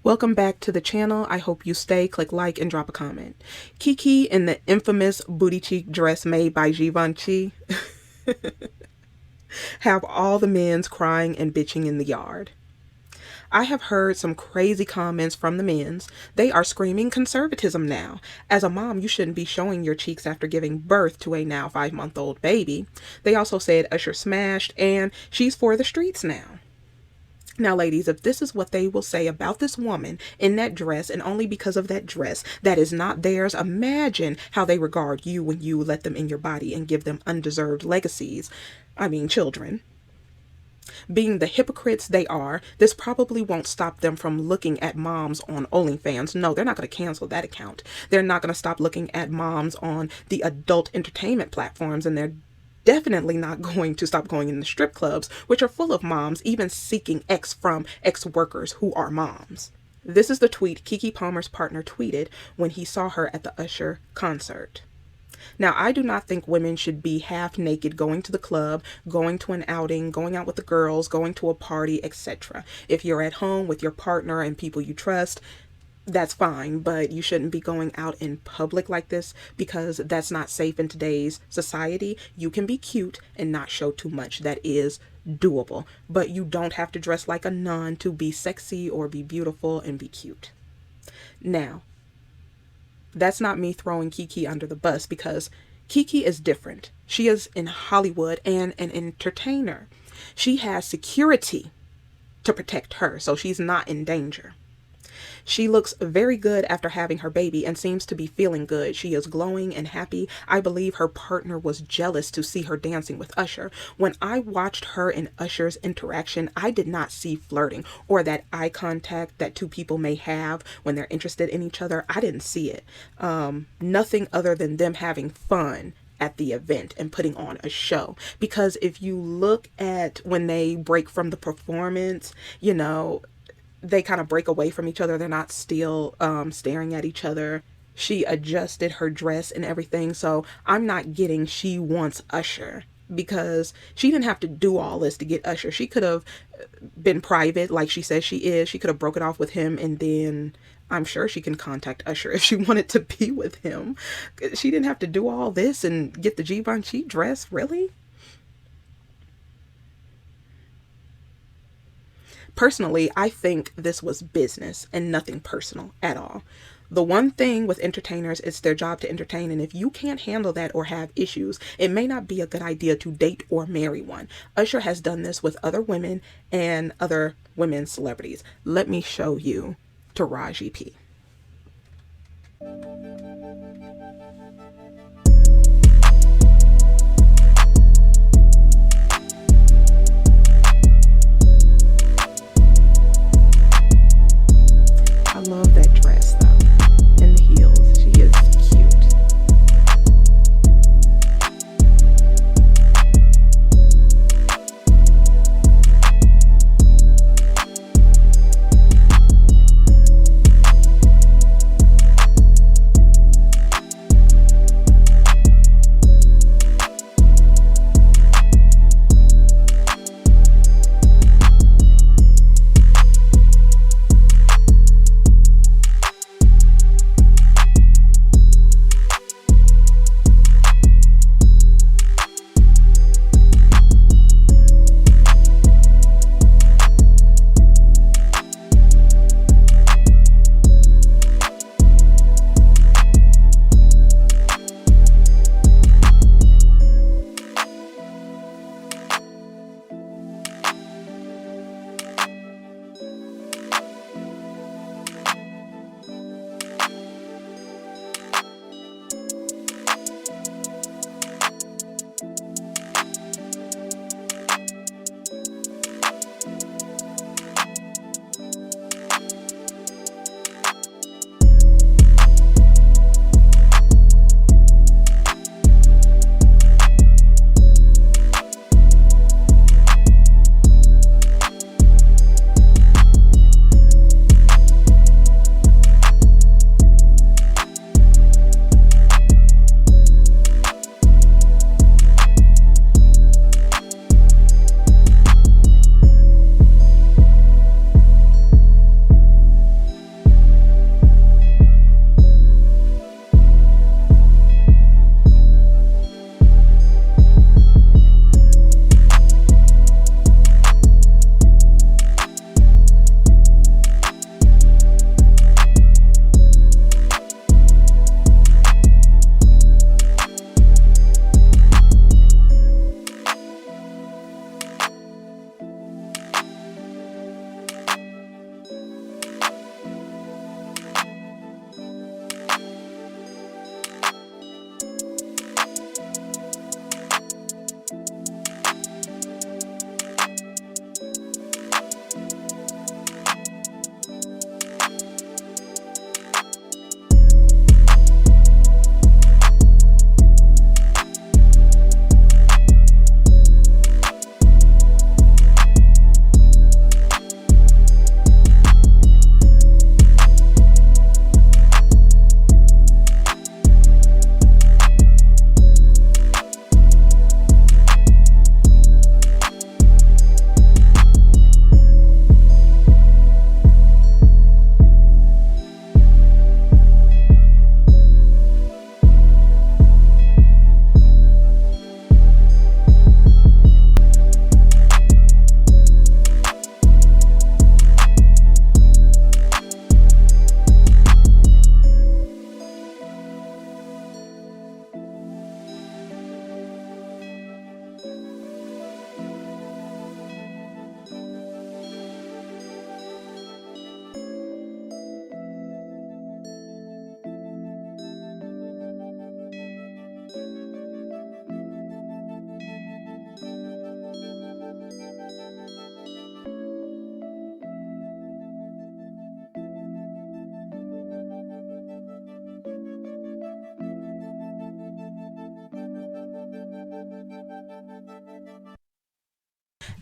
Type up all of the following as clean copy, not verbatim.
Welcome back to the channel. I hope you stay, click like, and drop a comment. Kiki in the infamous booty cheek dress made by Givenchy have all the men's crying and bitching in the yard. I have heard some crazy comments from the men's. They are screaming conservatism now. As a mom, you shouldn't be showing your cheeks after giving birth to a now 5-month-old baby. They also said Usher smashed and she's for the streets now. Now, ladies, if this is what they will say about this woman in that dress and only because of that dress that is not theirs, imagine how they regard you when you let them in your body and give them undeserved legacies. Children. Being the hypocrites they are, this probably won't stop them from looking at moms on OnlyFans. No, they're not going to cancel that account. They're not going to stop looking at moms on the adult entertainment platforms, and they're definitely not going to stop going in the strip clubs, which are full of moms, even seeking from ex-workers who are moms. This is the tweet Keke Palmer's partner tweeted when he saw her at the Usher concert. Now, I do not think women should be half naked going to the club, going to an outing, going out with the girls, going to a party, etc. If you're at home with your partner and people you trust, that's fine, but you shouldn't be going out in public like this because that's not safe in today's society. You can be cute and not show too much. That is doable, but you don't have to dress like a nun to be sexy or be beautiful and be cute. Now, that's not me throwing Keke under the bus because Keke is different. She is in Hollywood and an entertainer. She has security to protect her, so she's not in danger. She looks very good after having her baby and seems to be feeling good. She is glowing and happy. I believe her partner was jealous to see her dancing with Usher. When I watched her and Usher's interaction, I did not see flirting or that eye contact that two people may have when they're interested in each other. I didn't see it. Nothing other than them having fun at the event and putting on a show. Because if you look at when they break from the performance, they kind of break away from each other. They're not still staring at each other. She adjusted her dress and everything. So I'm not getting she wants Usher because she didn't have to do all this to get Usher. She could have been private like she says she is. She could have broken off with him and then I'm sure she can contact Usher if she wanted to be with him. She didn't have to do all this and get the Givenchy dress, really? Personally, I think this was business and nothing personal at all. The one thing with entertainers, it's their job to entertain, and if you can't handle that or have issues, it may not be a good idea to date or marry one. Usher has done this with other women and other women celebrities. Let me show you Taraji P. I love that dress though, and the heels. She is cute.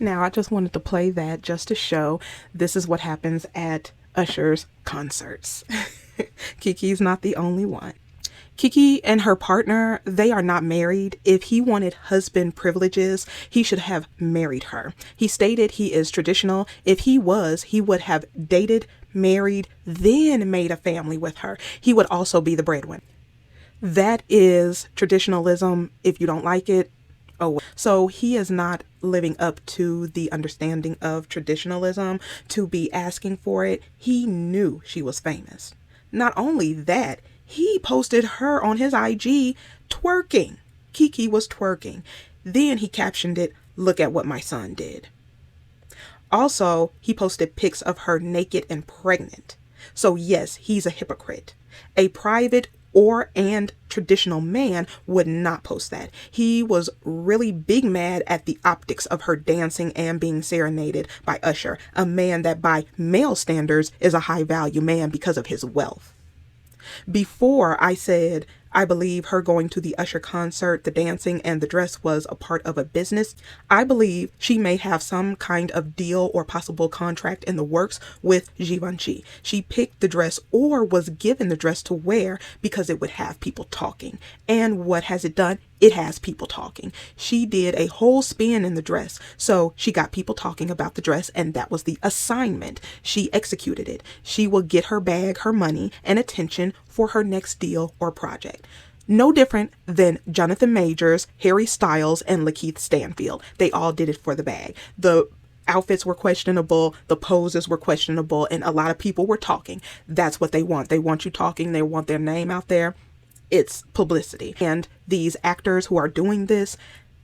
Now, I just wanted to play that just to show this is what happens at Usher's concerts. Kiki's not the only one. Kiki and her partner, they are not married. If he wanted husband privileges, he should have married her. He stated he is traditional. If he was, he would have dated, married, then made a family with her. He would also be the breadwinner. That is traditionalism. If you don't like it, oh well. So he is not living up to the understanding of traditionalism to be asking for it. He knew she was famous. Not only that, he posted her on his IG twerking. Kiki was twerking. Then he captioned it, "Look at what my son did." Also, he posted pics of her naked and pregnant. So yes, he's a hypocrite. A private and traditional man would not post that. He was really big mad at the optics of her dancing and being serenaded by Usher, a man that by male standards is a high value man because of his wealth. Before I said I believe her going to the Usher concert, the dancing and the dress was a part of a business, I believe she may have some kind of deal or possible contract in the works with Givenchy. She picked the dress or was given the dress to wear because it would have people talking. And what has it done? It has people talking. She did a whole spin in the dress. So she got people talking about the dress, and that was the assignment. She executed it. She will get her bag, her money, and attention for her next deal or project. No different than Jonathan Majors, Harry Styles, and Lakeith Stanfield. They all did it for the bag. The outfits were questionable, the poses were questionable, and a lot of people were talking. That's what they want. They want you talking. They want their name out there. It's publicity. And these actors who are doing this,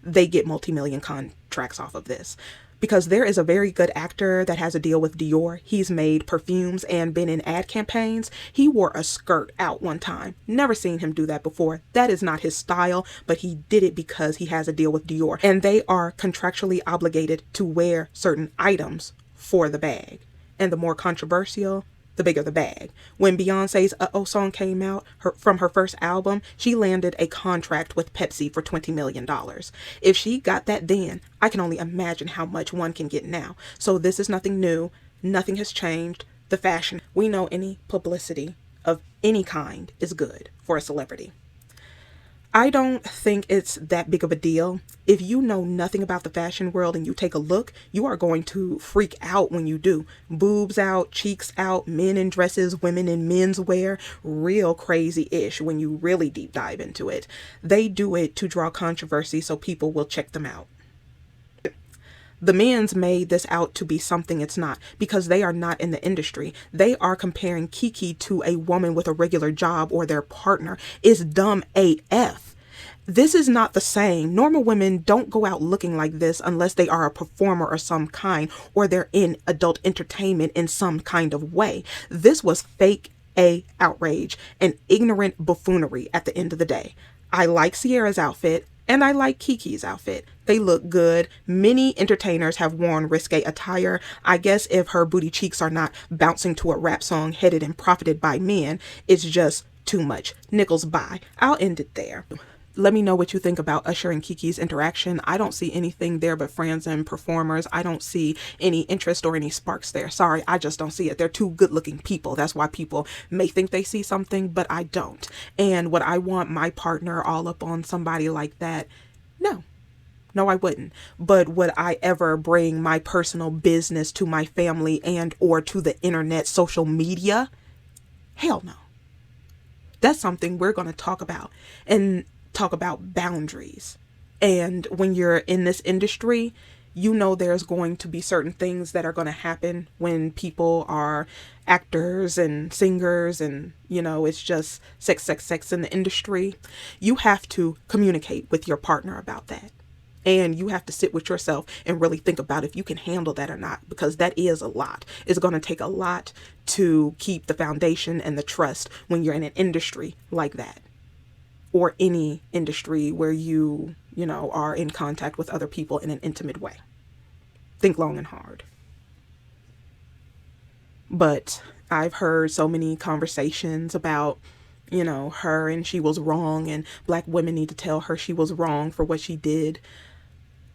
they get multi-million contracts off of this. Because there is a very good actor that has a deal with Dior. He's made perfumes and been in ad campaigns. He wore a skirt out one time. Never seen him do that before. That is not his style, but he did it because he has a deal with Dior. And they are contractually obligated to wear certain items for the bag. And the more controversial, the bigger the bag. When Beyonce's Uh-Oh song came out from her first album, she landed a contract with Pepsi for $20 million. If she got that then, I can only imagine how much one can get now. So this is nothing new. Nothing has changed. The fashion, we know any publicity of any kind is good for a celebrity. I don't think it's that big of a deal. If you know nothing about the fashion world and you take a look, you are going to freak out when you do. Boobs out, cheeks out, men in dresses, women in menswear, real crazy-ish when you really deep dive into it. They do it to draw controversy so people will check them out. The men's made this out to be something it's not because they are not in the industry. They are comparing Kiki to a woman with a regular job or their partner. It's dumb AF. This is not the same. Normal women don't go out looking like this unless they are a performer or some kind, or they're in adult entertainment in some kind of way. This was fake outrage and ignorant buffoonery at the end of the day. I like Sierra's outfit. And I like Kiki's outfit. They look good. Many entertainers have worn risque attire. I guess if her booty cheeks are not bouncing to a rap song headed and profited by men, it's just too much. Nickels, bye. I'll end it there. Let me know what you think about Usher and Kiki's interaction. I don't see anything there but friends and performers. I don't see any interest or any sparks there. Sorry, I just don't see it. They're two good-looking people. That's why people may think they see something, but I don't. And would I want my partner all up on somebody like that? No. No, I wouldn't. But would I ever bring my personal business to my family and or to the internet, social media? Hell no. That's something we're going to talk about. And talk about boundaries. And when you're in this industry, you know there's going to be certain things that are going to happen when people are actors and singers and, you know, it's just sex in the industry. You have to communicate with your partner about that. And you have to sit with yourself and really think about if you can handle that or not, because that is a lot. It's going to take a lot to keep the foundation and the trust when you're in an industry like that. Or any industry where you know, are in contact with other people in an intimate way. Think long and hard. But I've heard so many conversations about, you know, her and she was wrong and black women need to tell her she was wrong for what she did.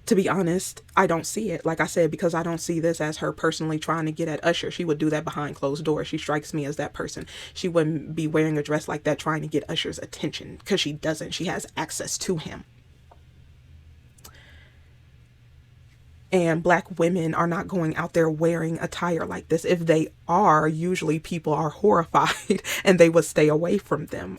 To be honest, I don't see it. Like I said, because I don't see this as her personally trying to get at Usher. She would do that behind closed doors. She strikes me as that person. She wouldn't be wearing a dress like that trying to get Usher's attention, because she doesn't. She has access to him. And black women are not going out there wearing attire like this. If they are, usually people are horrified and they would stay away from them.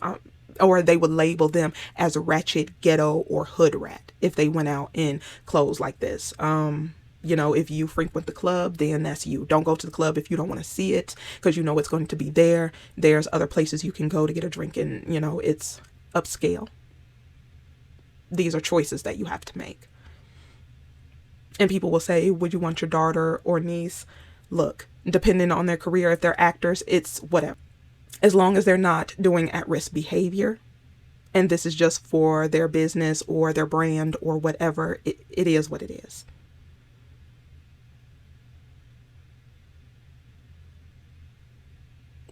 Or they would label them as ratchet, ghetto, or hood rat if they went out in clothes like this. If you frequent the club, then that's you. Don't go to the club if you don't want to see it, because you know it's going to be there. There's other places you can go to get a drink, and it's upscale. These are choices that you have to make. And people will say, would you want your daughter or niece? Look, depending on their career, if they're actors, it's whatever. As long as they're not doing at-risk behavior, and this is just for their business or their brand or whatever, it is what it is.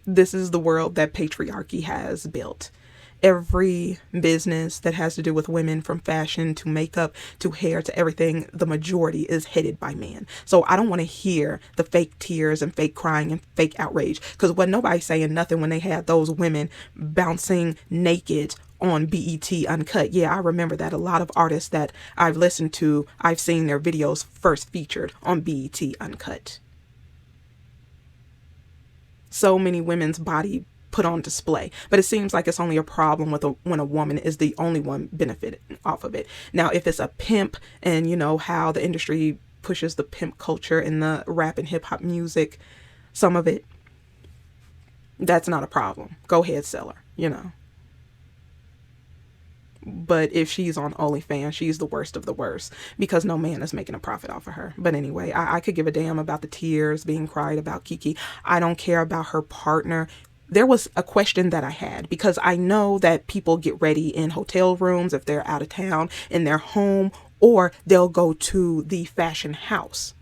This is the world that patriarchy has built. Every business that has to do with women, from fashion to makeup to hair to everything, the majority is headed by men. So I don't want to hear the fake tears and fake crying and fake outrage, because when nobody's saying nothing when they had those women bouncing naked on BET Uncut. Yeah, I remember that. A lot of artists that I've listened to, I've seen their videos first featured on BET Uncut. So many women's body put on display, but it seems like it's only a problem with when a woman is the only one benefiting off of it. Now, if it's a pimp, and how the industry pushes the pimp culture in the rap and hip hop music, some of it, that's not a problem. Go ahead, sell her. But if she's on OnlyFans, she's the worst of the worst, because no man is making a profit off of her. But anyway, I could give a damn about the tears being cried about Kiki. I don't care about her partner. There was a question that I had, because I know that people get ready in hotel rooms if they're out of town, in their home, or they'll go to the fashion house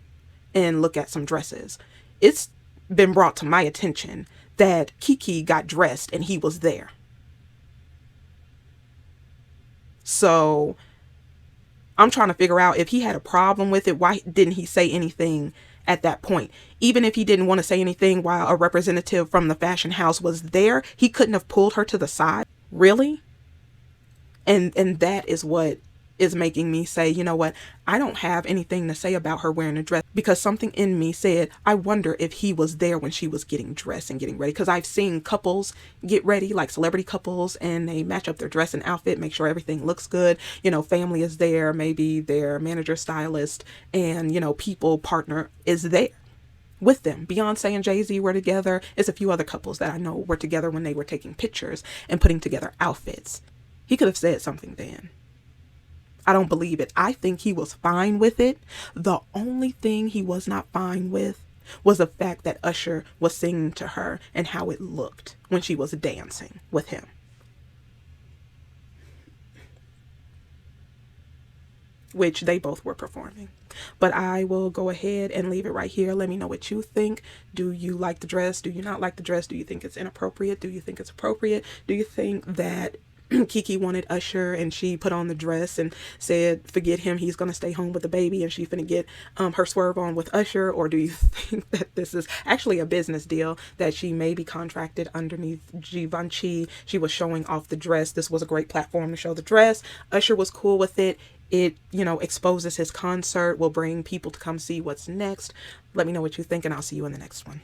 and look at some dresses. It's been brought to my attention that Kiki got dressed and he was there. So I'm trying to figure out, if he had a problem with it, why didn't he say anything at that point? Even if he didn't want to say anything while a representative from the fashion house was there, he couldn't have pulled her to the side. Really? And that is what is making me say, you know what? I don't have anything to say about her wearing a dress, because something in me said, I wonder if he was there when she was getting dressed and getting ready. Because I've seen couples get ready, like celebrity couples, and they match up their dress and outfit, make sure everything looks good. Family is there, maybe their manager, stylist, and, people, partner is there with them. Beyonce and Jay-Z were together. It's a few other couples that I know were together when they were taking pictures and putting together outfits. He could have said something then. I don't believe it. I think he was fine with it. The only thing he was not fine with was the fact that Usher was singing to her and how it looked when she was dancing with him. Which they both were performing. But I will go ahead and leave it right here. Let me know what you think. Do you like the dress? Do you not like the dress? Do you think it's inappropriate? Do you think it's appropriate? Do you think that Kiki wanted Usher and she put on the dress and said, forget him, he's going to stay home with the baby, and she's going to get her swerve on with Usher? Or do you think that this is actually a business deal, that she may be contracted underneath Givenchy? She was showing off the dress. This was a great platform to show the dress. Usher was cool with it. It, exposes his concert, will bring people to come see what's next. Let me know what you think, and I'll see you in the next one.